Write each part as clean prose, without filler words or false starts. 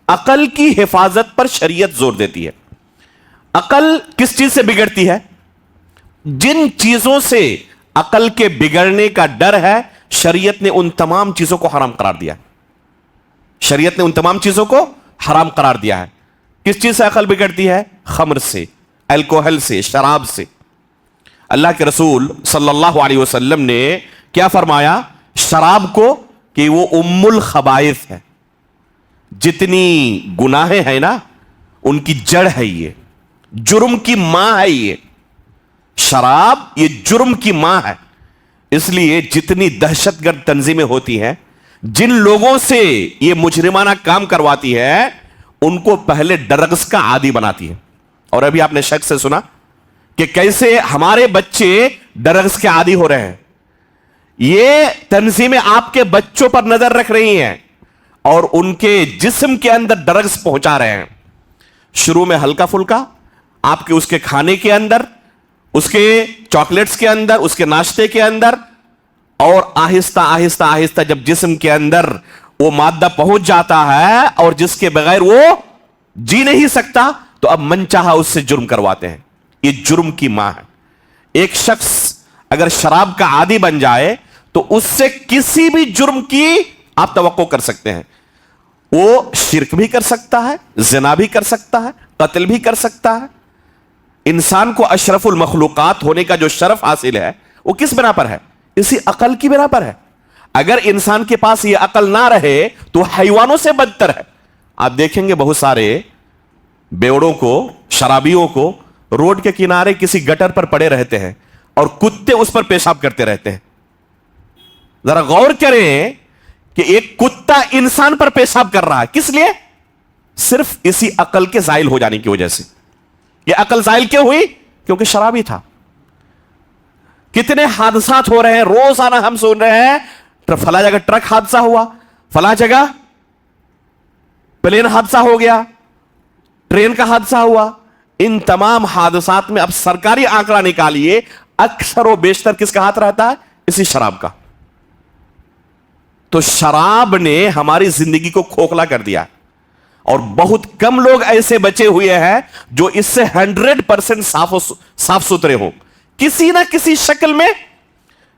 عقل کی حفاظت پر شریعت زور دیتی ہے. عقل کس چیز سے بگڑتی ہے؟ جن چیزوں سے عقل کے بگڑنے کا ڈر ہے شریعت نے ان تمام چیزوں کو حرام قرار دیا. شریعت نے ان تمام چیزوں کو حرام قرار دیا ہے. کس چیز سے عقل بگڑتی ہے؟ خمر سے، الکوہل سے، شراب سے. اللہ کے رسول صلی اللہ علیہ وسلم نے کیا فرمایا؟ شراب کو کہ وہ ام الخبائث ہے. جتنی گناہیں ہیں نا ان کی جڑ ہے، یہ جرم کی ماں ہے. یہ شراب یہ جرم کی ماں ہے. اس لیے جتنی دہشت گرد تنظیمیں ہوتی ہیں، جن لوگوں سے یہ مجرمانہ کام کرواتی ہے، ان کو پہلے ڈرگس کا عادی بناتی ہے. اور ابھی آپ نے شخص سے سنا کہ کیسے ہمارے بچے ڈرگس کے عادی ہو رہے ہیں. یہ تنظیمیں آپ کے بچوں پر نظر رکھ رہی ہیں اور ان کے جسم کے اندر ڈرگس پہنچا رہے ہیں. شروع میں ہلکا پھلکا آپ کے اس کے کھانے کے اندر، اس کے چاکلیٹس کے اندر، اس کے ناشتے کے اندر، اور آہستہ آہستہ آہستہ جب جسم کے اندر وہ مادہ پہنچ جاتا ہے اور جس کے بغیر وہ جی نہیں سکتا، تو اب من چاہا اس سے جرم کرواتے ہیں. یہ جرم کی ماں ہے. ایک شخص اگر شراب کا عادی بن جائے تو اس سے کسی بھی جرم کی آپ توقع کر سکتے ہیں. وہ شرک بھی کر سکتا ہے، زنا بھی کر سکتا ہے، قتل بھی کر سکتا ہے. انسان کو اشرف المخلوقات ہونے کا جو شرف حاصل ہے وہ کس بنا پر ہے؟ اسی عقل کی بنا پر ہے. اگر انسان کے پاس یہ عقل نہ رہے تو حیوانوں سے بدتر ہے. آپ دیکھیں گے بہت سارے بیوڑوں کو، شرابیوں کو روڈ کے کنارے کسی گٹر پر پڑے رہتے ہیں اور کتے اس پر پیشاب کرتے رہتے ہیں. ذرا غور کریں کہ ایک کتا انسان پر پیشاب کر رہا ہے، کس لیے؟ صرف اسی عقل کے زائل ہو جانے کی وجہ سے. یہ عقل زائل کیوں ہوئی؟ کیونکہ شرابی تھا. کتنے حادثات ہو رہے ہیں روزانہ، ہم سن رہے ہیں فلاں جگہ ٹرک حادثہ ہوا، فلاں جگہ پلین حادثہ ہو گیا، ٹرین کا حادثہ ہوا. ان تمام حادثات میں اب سرکاری آنکڑا نکالیے، اکثر و بیشتر کس کا ہاتھ رہتا ہے؟ اسی شراب کا. تو شراب نے ہماری زندگی کو کھوکھلا کر دیا اور بہت کم لوگ ایسے بچے ہوئے ہیں جو اس سے 100% صاف ستھرے ہوں. کسی نہ کسی شکل میں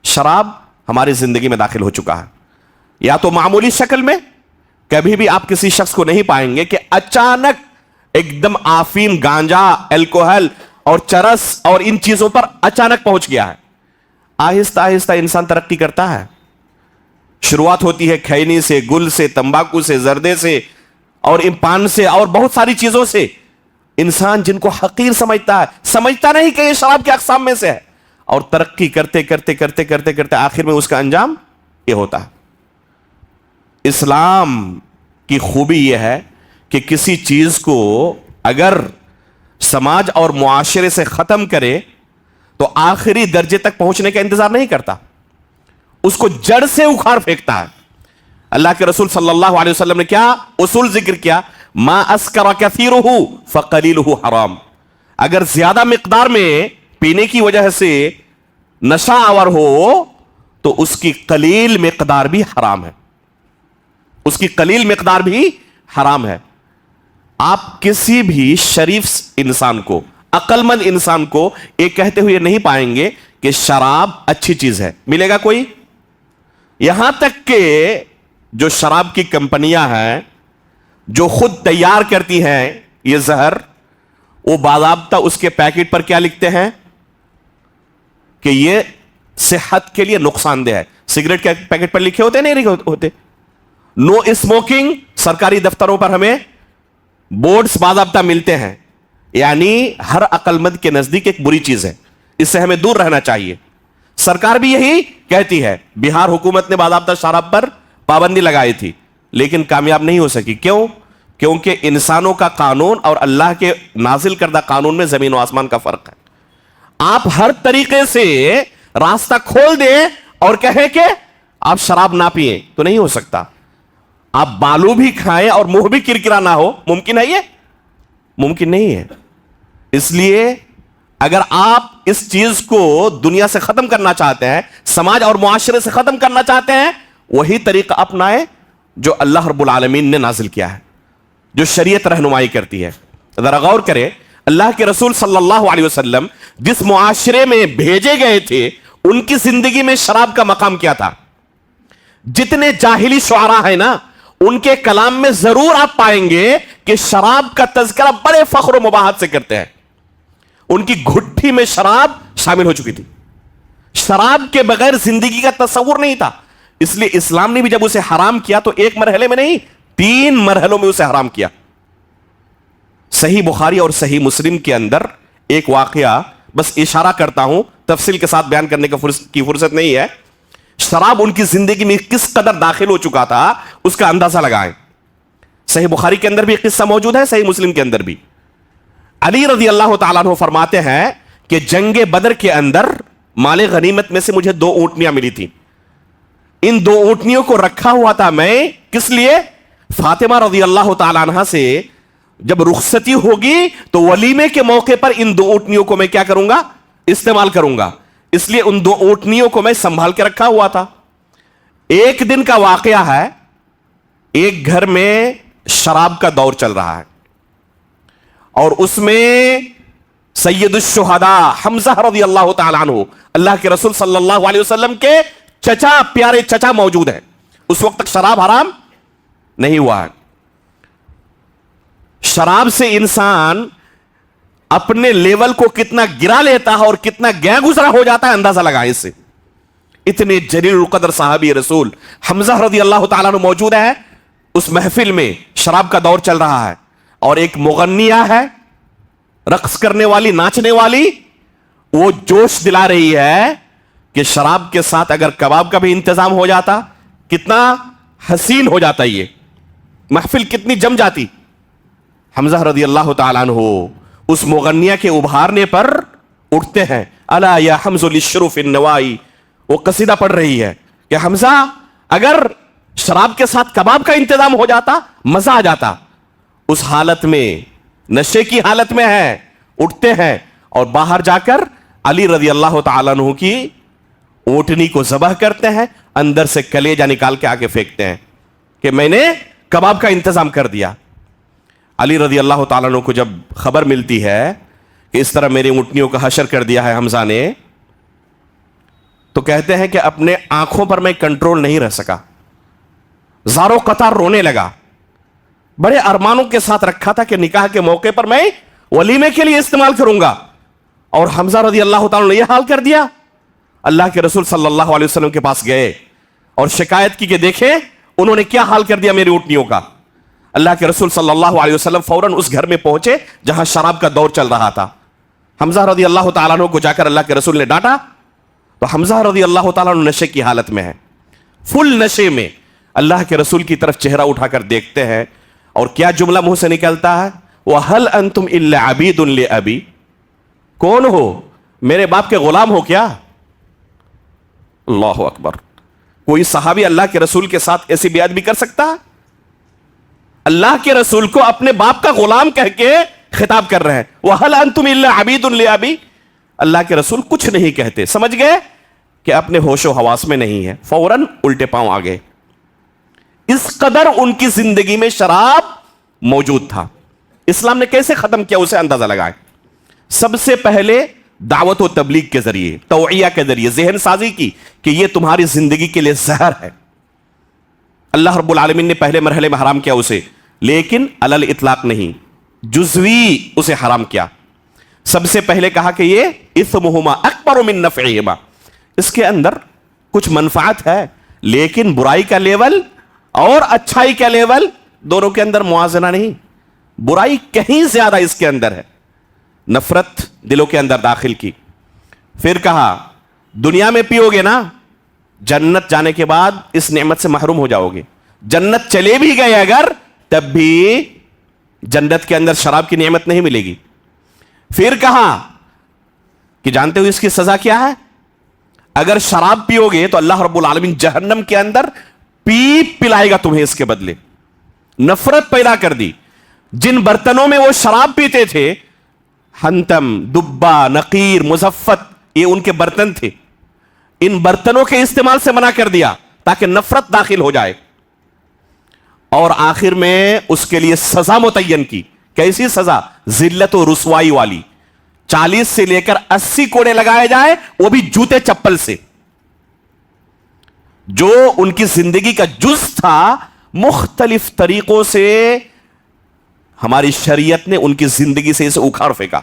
شراب ہماری زندگی میں داخل ہو چکا ہے. یا تو معمولی شکل میں، کبھی بھی آپ کسی شخص کو نہیں پائیں گے کہ اچانک ایک دم آفیم، گانجا، الکوہل اور چرس اور ان چیزوں پر اچانک پہنچ گیا ہے. آہستہ آہستہ انسان ترقی کرتا ہے. شروعات ہوتی ہے کھینی سے، گل سے، تمباکو سے، زردے سے اور پان سے اور بہت ساری چیزوں سے. انسان جن کو حقیر سمجھتا ہے، سمجھتا نہیں کہ یہ شراب کے اقسام میں سے ہے، اور ترقی کرتے کرتے کرتے کرتے کرتے آخر میں اس کا انجام یہ ہوتا ہے. اسلام کی خوبی یہ ہے کہ کسی چیز کو اگر سماج اور معاشرے سے ختم کرے تو آخری درجے تک پہنچنے کا انتظار نہیں کرتا، اس کو جڑ سے اکھاڑ پھینکتا ہے. اللہ کے رسول صلی اللہ علیہ وسلم نے کیا اصول ذکر کیا؟ ما اسکر کثیرہ فقلیلہ حرام. اگر زیادہ مقدار میں پینے کی وجہ سے نشہ آور ہو تو اس کی قلیل مقدار بھی حرام ہے. اس کی قلیل مقدار بھی حرام ہے. آپ کسی بھی شریف انسان کو، عقل مند انسان کو یہ کہتے ہوئے نہیں پائیں گے کہ شراب اچھی چیز ہے. ملے گا کوئی؟ یہاں تک کہ جو شراب کی کمپنیاں ہیں جو خود تیار کرتی ہیں یہ زہر، وہ باضابطہ اس کے پیکٹ پر کیا لکھتے ہیں کہ یہ صحت کے لیے نقصان دہ ہے. سگریٹ کے پیکٹ پر لکھے ہوتے نہیں ہوتے؟ نو اسموکنگ. سرکاری دفتروں پر ہمیں بورڈز باضابطہ ملتے ہیں. یعنی ہر عقل مند کے نزدیک ایک بری چیز ہے، اس سے ہمیں دور رہنا چاہیے. سرکار بھی یہی کہتی ہے. بہار حکومت نے باضابطہ شراب پر پابندی لگائی تھی لیکن کامیاب نہیں ہو سکی. کیوں؟ کیونکہ انسانوں کا قانون اور اللہ کے نازل کردہ قانون میں زمین و آسمان کا فرق ہے. آپ ہر طریقے سے راستہ کھول دیں اور کہیں کہ آپ شراب نہ پیئیں تو نہیں ہو سکتا. آپ بالو بھی کھائیں اور منہ بھی کرکرا نہ ہو، ممکن ہے؟ یہ ممکن نہیں ہے. اس لیے اگر آپ اس چیز کو دنیا سے ختم کرنا چاہتے ہیں، سماج اور معاشرے سے ختم کرنا چاہتے ہیں، وہی طریقہ اپنائیں جو اللہ رب العالمین نے نازل کیا ہے، جو شریعت رہنمائی کرتی ہے. ذرا غور کریں, اللہ کے رسول صلی اللہ علیہ وسلم جس معاشرے میں بھیجے گئے تھے ان کی زندگی میں شراب کا مقام کیا تھا؟ جتنے جاہلی شعراء ہیں نا, ان کے کلام میں ضرور آپ پائیں گے کہ شراب کا تذکرہ بڑے فخر و مباحت سے کرتے ہیں. ان کی گھٹی میں شراب شامل ہو چکی تھی. شراب کے بغیر زندگی کا تصور نہیں تھا. اس لیے اسلام نے بھی جب اسے حرام کیا تو ایک مرحلے میں نہیں, 3 مرحلوں میں اسے حرام کیا. صحیح بخاری اور صحیح مسلم کے اندر ایک واقعہ, بس اشارہ کرتا ہوں, تفصیل کے ساتھ بیان کرنے کی فرصت نہیں ہے. شراب ان کی زندگی میں کس قدر داخل ہو چکا تھا اس کا اندازہ لگائیں. صحیح بخاری کے اندر بھی قصہ موجود ہے, صحیح مسلم کے اندر بھی. علی رضی اللہ تعالیٰ عنہ فرماتے ہیں کہ جنگ بدر کے اندر مال غنیمت میں سے مجھے 2 اونٹنیاں ملی تھی. ان 2 اونٹنیوں کو رکھا ہوا تھا میں کس لیے؟ فاطمہ رضی اللہ تعالیٰ عنہ سے جب رخصتی ہوگی تو ولیمے کے موقع پر ان 2 اونٹنیوں کو میں کیا کروں گا؟ استعمال کروں گا. اس لیے ان 2 اونٹنیوں کو میں سنبھال کے رکھا ہوا تھا. ایک دن کا واقعہ ہے, ایک گھر میں شراب کا دور چل رہا ہے اور اس میں سید الشہداء حمزہ رضی اللہ تعالیٰ عنہ, اللہ کے رسول صلی اللہ علیہ وسلم کے چچا, پیارے چچا موجود ہیں. اس وقت تک شراب حرام نہیں ہوا ہے. شراب سے انسان اپنے لیول کو کتنا گرا لیتا ہے اور کتنا گیا گزرا ہو جاتا ہے, اندازہ لگائیں اس سے. اتنے جلیل القدر صحابی رسول حمزہ رضی اللہ تعالیٰ عنہ موجود ہے. اس محفل میں شراب کا دور چل رہا ہے اور ایک مغنیہ ہے, رقص کرنے والی, ناچنے والی, وہ جوش دلا رہی ہے کہ شراب کے ساتھ اگر کباب کا بھی انتظام ہو جاتا کتنا حسین ہو جاتا, یہ محفل کتنی جم جاتی. حمزہ رضی اللہ تعالیٰ عنہ اس مغنیہ کے ابھارنے پر اٹھتے ہیں. الا یا حمز للشرف النوائی, وہ قصیدہ پڑھ رہی ہے کہ حمزہ اگر شراب کے ساتھ کباب کا انتظام ہو جاتا مزہ آ جاتا. اس حالت میں, نشے کی حالت میں ہے, اٹھتے ہیں اور باہر جا کر علی رضی اللہ تعالیٰ عنہ کی اونٹنی کو ذبح کرتے ہیں, اندر سے کلیجہ نکال کے آگے پھینکتے ہیں کہ میں نے کباب کا انتظام کر دیا. علی رضی اللہ تعالیٰ عنہ کو جب خبر ملتی ہے کہ اس طرح میری اونٹنیوں کا حشر کر دیا ہے حمزہ نے, تو کہتے ہیں کہ اپنے آنکھوں پر میں کنٹرول نہیں رہ سکا, زاروں قطار رونے لگا. بڑے ارمانوں کے ساتھ رکھا تھا کہ نکاح کے موقع پر میں ولیمے کے لیے استعمال کروں گا, اور حمزہ رضی اللہ تعالیٰ نے یہ حال کر دیا. اللہ کے رسول صلی اللہ علیہ وسلم کے پاس گئے اور شکایت کی کہ دیکھیں انہوں نے کیا حال کر دیا میری اونٹنیوں کا. اللہ کے رسول صلی اللہ علیہ وسلم فوراً اس گھر میں پہنچے جہاں شراب کا دور چل رہا تھا. حمزہ رضی اللہ تعالیٰ عنہ کو جا کر اللہ کے رسول نے ڈانٹا تو حمزہ رضی اللہ تعالیٰ عنہ نشے کی حالت میں ہے, فل نشے میں. اللہ کے رسول کی طرف چہرہ اٹھا کر دیکھتے ہیں اور کیا جملہ منہ سے نکلتا ہے؟ وَهَلْ أَنْتُمْ إِلَّا عَبِيدٌ لِأَبِي, کون ہو, میرے باپ کے غلام ہو کیا؟ اللہ اکبر. کوئی صحابی اللہ کے رسول کے ساتھ ایسی بیعت بھی کر سکتا ہے؟ اللہ کے رسول کو اپنے باپ کا غلام کہہ کے خطاب کر رہے ہیں. وَهَلْ أَنْتُمْ إِلَّا عَبِيدٌ لِأَبِي. اللہ کے رسول کچھ نہیں کہتے, سمجھ گئے کہ اپنے ہوش و حواس میں نہیں ہے, فوراً الٹے پاؤں آ گئے. اس قدر ان کی زندگی میں شراب موجود تھا. اسلام نے کیسے ختم کیا اسے اندازہ لگائیں. سب سے پہلے دعوت و تبلیغ کے ذریعے, توعیہ کے ذریعے ذہن سازی کی کہ یہ تمہاری زندگی کے لیے زہر ہے. اللہ رب العالمین نے پہلے مرحلے میں حرام کیا اسے, لیکن علی الاطلاق نہیں, جزوی اسے حرام کیا. سب سے پہلے کہا کہ یہ اثمہما اکبر من نفعہما, اس کے اندر کچھ منفعت ہے لیکن برائی کا لیول اور اچھائی کا لیول دونوں کے اندر موازنہ نہیں. برائی کہیں زیادہ اس کے اندر ہے. نفرت دلوں کے اندر داخل کی. پھر کہا دنیا میں پیو گے نا, جنت جانے کے بعد اس نعمت سے محروم ہو جاؤ گے. جنت چلے بھی گئے اگر تب بھی جنت کے اندر شراب کی نعمت نہیں ملے گی. پھر کہا کہ جانتے ہو اس کی سزا کیا ہے؟ اگر شراب پیو گے تو اللہ رب العالمین جہنم کے اندر پیپ پلائے گا تمہیں اس کے بدلے. نفرت پیدا کر دی. جن برتنوں میں وہ شراب پیتے تھے, ہنتم, دبا, نقیر, مزفت, یہ ان کے برتن تھے. ان برتنوں کے استعمال سے منع کر دیا تاکہ نفرت داخل ہو جائے. اور آخر میں اس کے لیے سزا متعین کی. کیسی سزا؟ ذلت و رسوائی والی. 40 سے لے کر 80 کوڑے لگائے جائے, وہ بھی جوتے چپل سے. جو ان کی زندگی کا جز تھا, مختلف طریقوں سے ہماری شریعت نے ان کی زندگی سے اسے اکھاڑ پھینکا.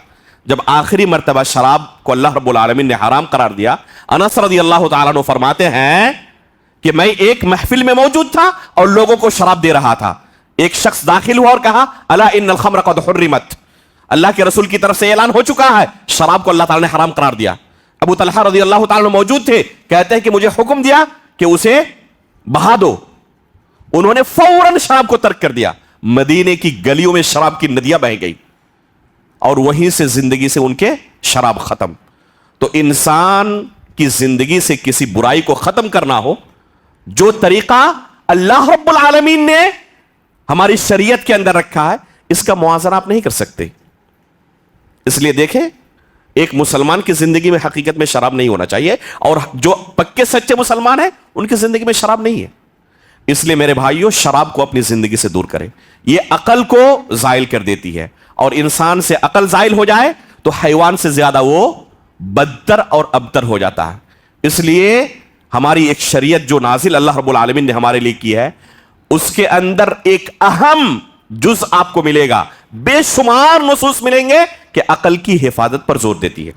جب آخری مرتبہ شراب کو اللہ رب العالمین نے حرام قرار دیا, انس رضی اللہ تعالیٰ عنہ فرماتے ہیں کہ میں ایک محفل میں موجود تھا اور لوگوں کو شراب دے رہا تھا. ایک شخص داخل ہوا اور کہا الا ان الخمر قد حرمت, اللہ کے رسول کی طرف سے اعلان ہو چکا ہے, شراب کو اللہ تعالیٰ نے حرام قرار دیا. ابو طلحہ رضی اللہ تعالیٰ عنہ موجود تھے, کہتے ہیں کہ مجھے حکم دیا کہ اسے بہا دو. انہوں نے فوراً شراب کو ترک کر دیا. مدینے کی گلیوں میں شراب کی ندیاں بہہ گئی اور وہیں سے زندگی سے ان کے شراب ختم. تو انسان کی زندگی سے کسی برائی کو ختم کرنا ہو, جو طریقہ اللہ رب العالمین نے ہماری شریعت کے اندر رکھا ہے, اس کا موازنہ آپ نہیں کر سکتے. اس لیے دیکھیں, ایک مسلمان کی زندگی میں حقیقت میں شراب نہیں ہونا چاہیے, اور جو پکے سچے مسلمان ہیں ان کی زندگی میں شراب نہیں ہے. اس لیے میرے بھائیوں, شراب کو اپنی زندگی سے دور کریں. یہ عقل کو زائل کر دیتی ہے, اور انسان سے عقل زائل ہو جائے تو حیوان سے زیادہ وہ بدتر اور ابتر ہو جاتا ہے. اس لیے ہماری ایک شریعت جو نازل اللہ رب العالمین نے ہمارے لیے کی ہے, اس کے اندر ایک اہم جز آپ کو ملے گا. بے شمار نصوص ملیں گے کہ عقل کی حفاظت پر زور دیتی ہے.